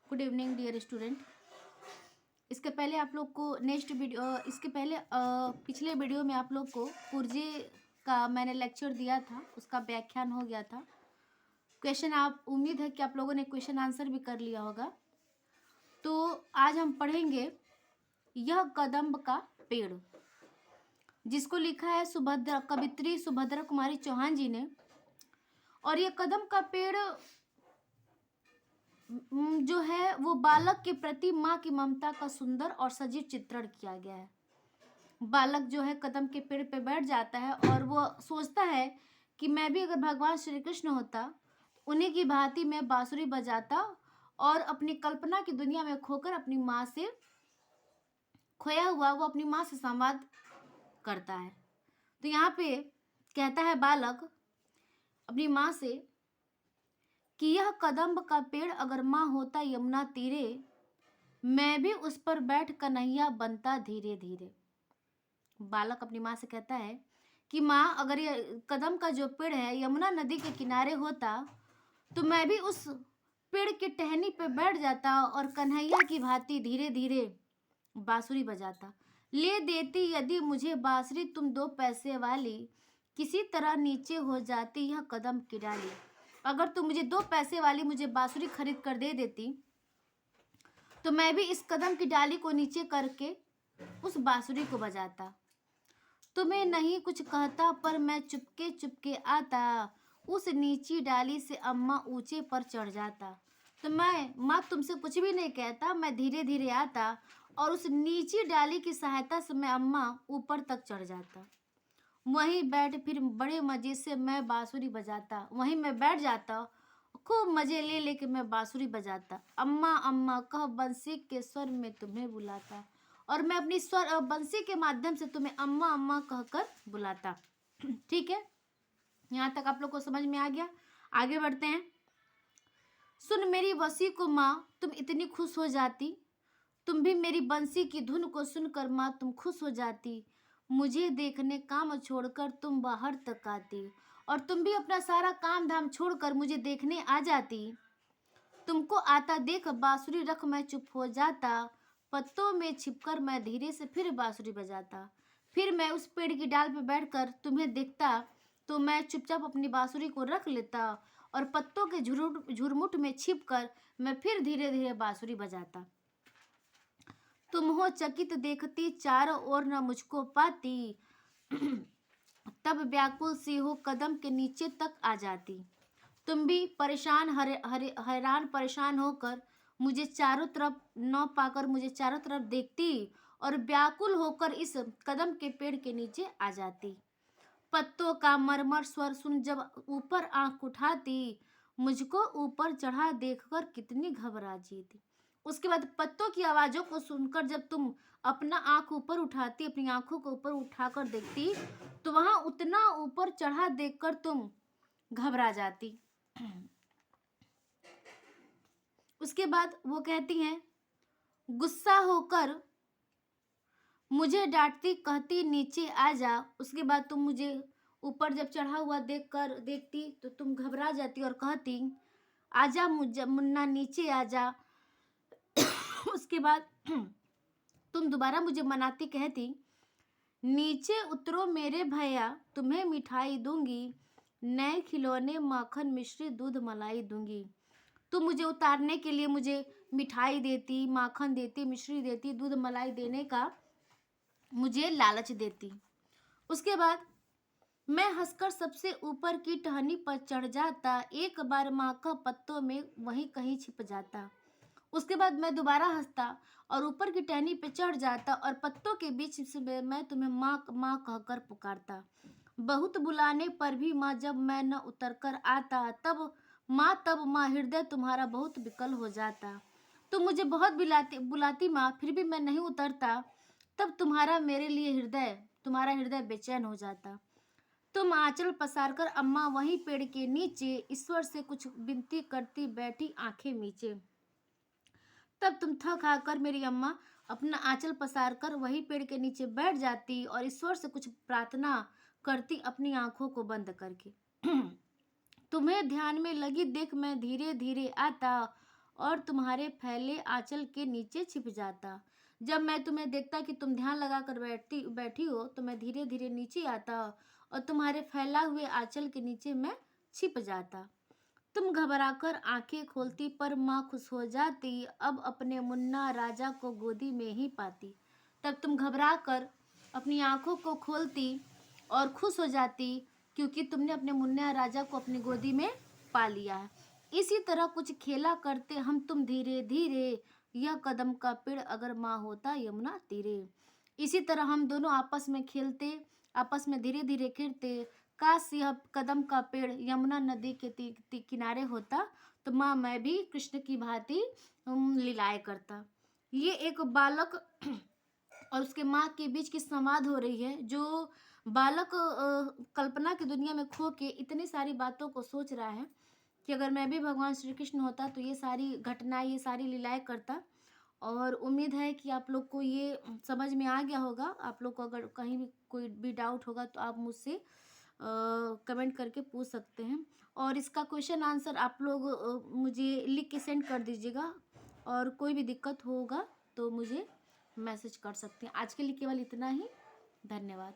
Good evening dear student. इसके पहले आप लोग को इसके पहले पिछले वीडियो में आप लोग को पुर्जे का मैंने लेक्चर दिया था, उसका व्याख्यान हो गया था। क्वेश्चन आप उम्मीद है कि आप लोगों ने क्वेश्चन आंसर भी कर लिया होगा। तो आज हम पढ़ेंगे यह कदम्ब का पेड़, जिसको लिखा है कवित्री सुभद्रा कुमारी चौहान जी ने। और ये कदम्ब का पेड़ जो है वो बालक के प्रति माँ की ममता का सुंदर और सजीव चित्रण किया गया है। बालक जो है कदम के पेड़ पे बैठ जाता है और वो सोचता है कि मैं भी अगर भगवान श्री कृष्ण होता, उन्हीं की भांति मैं बांसुरी बजाता और अपनी कल्पना की दुनिया में खोकर अपनी माँ से खोया हुआ वो अपनी माँ से संवाद करता है। तो यहाँ पे कहता है बालक अपनी माँ से कि यह कदम्ब का पेड़ अगर माँ होता यमुना तीरे, मैं भी उस पर बैठ कन्हैया बनता धीरे धीरे। बालक अपनी माँ से कहता है कि माँ, अगर ये कदम का जो पेड़ है यमुना नदी के किनारे होता तो मैं भी उस पेड़ की टहनी पे बैठ जाता और कन्हैया की भांति धीरे धीरे बांसुरी बजाता। ले देती यदि मुझे बांसुरी तुम 2 पैसे वाली, किसी तरह नीचे हो जाती यह कदम की डाली। अगर तुम मुझे 2 पैसे वाली मुझे बांसुरी खरीद कर दे देती तो मैं भी इस कदम की डाली को नीचे करके उस बांसुरी को बजाता। तुम्हें नहीं कुछ कहता पर मैं चुपके चुपके आता, उस नीची डाली से अम्मा ऊंचे पर चढ़ जाता। तो मैं माँ तुमसे कुछ भी नहीं कहता, मैं धीरे धीरे आता और उस नीची डाली की सहायता से मैं अम्मा ऊपर तक चढ़ जाता। वहीं बैठ फिर बड़े मजे से मैं बांसुरी बजाता, वहीं मैं बैठ जाता, खूब मजे ले लेके मैं बांसुरी बजाता। अम्मा अम्मा कह बंसी के स्वर में तुम्हें बुलाता, और मैं अपनी स्वर बंसी के माध्यम से तुम्हें अम्मा अम्मा कहकर बुलाता। ठीक है, यहाँ तक आप लोग को समझ में आ गया। आगे बढ़ते हैं। सुन मेरी वसी को माँ तुम इतनी खुश हो जाती, तुम भी मेरी बंसी की धुन को सुनकर माँ तुम खुश हो जाती। मुझे देखने काम छोड़कर तुम बाहर तक आती, और तुम भी अपना सारा काम धाम छोड़कर मुझे देखने आ जाती। तुमको आता देख बांसुरी रख मैं चुप हो जाता, पत्तों में छिपकर मैं धीरे से फिर बांसुरी बजाता। फिर मैं उस पेड़ की डाल पर बैठकर तुम्हें देखता तो मैं चुपचाप अपनी बांसुरी को रख लेता और पत्तों के झुरमुट में छिपकर मैं फिर धीरे धीरे बांसुरी बजाता। तुम हो चकित देखती चारों ओर न मुझको पाती, तब व्याकुल सी हो कदम के नीचे तक आ जाती। तुम भी परेशान हैरान परेशान होकर मुझे चारों तरफ न पाकर मुझे चारों तरफ देखती और व्याकुल होकर इस कदम के पेड़ के नीचे आ जाती। पत्तों का मरमर स्वर सुन जब ऊपर आंख उठाती, मुझको ऊपर चढ़ा देखकर कितनी घबरा जीती। उसके बाद पत्तों की आवाजों को सुनकर जब तुम अपना आंख ऊपर उठाती, अपनी आंखों को ऊपर उठाकर देखती, तो वहां उतना ऊपर चढ़ा देखकर तुम घबरा जाती। उसके बाद वो कहती हैं, गुस्सा होकर मुझे डांटती कहती नीचे आ जा। उसके बाद तुम मुझे ऊपर जब चढ़ा हुआ देखती तो तुम घबरा जाती और कहती आजा मुन्ना नीचे आ जा। उसके बाद तुम दोबारा मुझे मनाती कहती नीचे उतरो मेरे भैया तुम्हें मिठाई दूंगी, नए खिलौने माखन मिश्री दूध मलाई दूंगी। तुम मुझे उतारने के लिए मुझे मिठाई देती, माखन देती, मिश्री देती, दूध मलाई देने का मुझे लालच देती। उसके बाद मैं हंसकर सबसे ऊपर की टहनी पर चढ़ जाता, एक बार माँ का पत्तों में वहीं कहीं छिप जाता। उसके बाद मैं दोबारा हंसता और ऊपर की टहनी पे चढ़ जाता और पत्तों के बीच से मैं तुम्हें माँ माँ कहकर पुकारता। बहुत बुलाने पर भी माँ जब मैं न उतर कर आता, तब माँ हृदय तुम्हारा बहुत विकल हो जाता। तुम मुझे बहुत बुलाती माँ, फिर भी मैं नहीं उतरता, तब तुम्हारा हृदय बेचैन हो जाता। तुम आंचल पसार कर अम्मा वहीं पेड़ के नीचे ईश्वर से कुछ विनती करती बैठी आंखें मीचे। तब तुम थक हाकर मेरी अम्मा अपना आंचल पसार कर वही पेड़ के नीचे बैठ जाती और ईश्वर से कुछ प्रार्थना करती अपनी आंखों को बंद करके। तुम्हें ध्यान में लगी देख मैं धीरे धीरे आता और तुम्हारे फैले आंचल के नीचे छिप जाता। जब मैं तुम्हें देखता कि तुम ध्यान लगा कर बैठी हो तो मैं धीरे धीरे नीचे आता और तुम्हारे फैला हुए आंचल के नीचे मैं छिप जाता। तुम घबराकर आंखें खोलती पर माँ खुश हो जाती, अब अपने मुन्ना राजा को गोदी में ही पाती। तब तुम घबरा कर अपनी आंखों को खोलती और खुश हो जाती क्योंकि तुमने अपने मुन्ना राजा को अपनी गोदी में पा लिया है। इसी तरह कुछ खेला करते हम तुम धीरे धीरे, यह कदम का पेड़ अगर माँ होता यमुना तीरे। इसी तरह हम दोनों आपस में खेलते, आपस में धीरे धीरे खेलते। काश यह कदम का पेड़ यमुना नदी के किनारे होता तो माँ मैं भी कृष्ण की भांति लीलाएं करता। ये एक बालक और उसके माँ के बीच की संवाद हो रही है। जो बालक कल्पना की दुनिया में खो के इतनी सारी बातों को सोच रहा है कि अगर मैं भी भगवान श्री कृष्ण होता तो ये सारी घटनाएं, ये सारी लीलाएं करता। और उम्मीद है कि आप लोग को ये समझ में आ गया होगा। आप लोग को अगर कहीं भी कोई भी डाउट होगा तो आप मुझसे कमेंट करके पूछ सकते हैं। और इसका क्वेश्चन आंसर आप लोग मुझे लिख के सेंड कर दीजिएगा। और कोई भी दिक्कत होगा तो मुझे मैसेज कर सकते हैं। आज के लिए केवल इतना ही। धन्यवाद।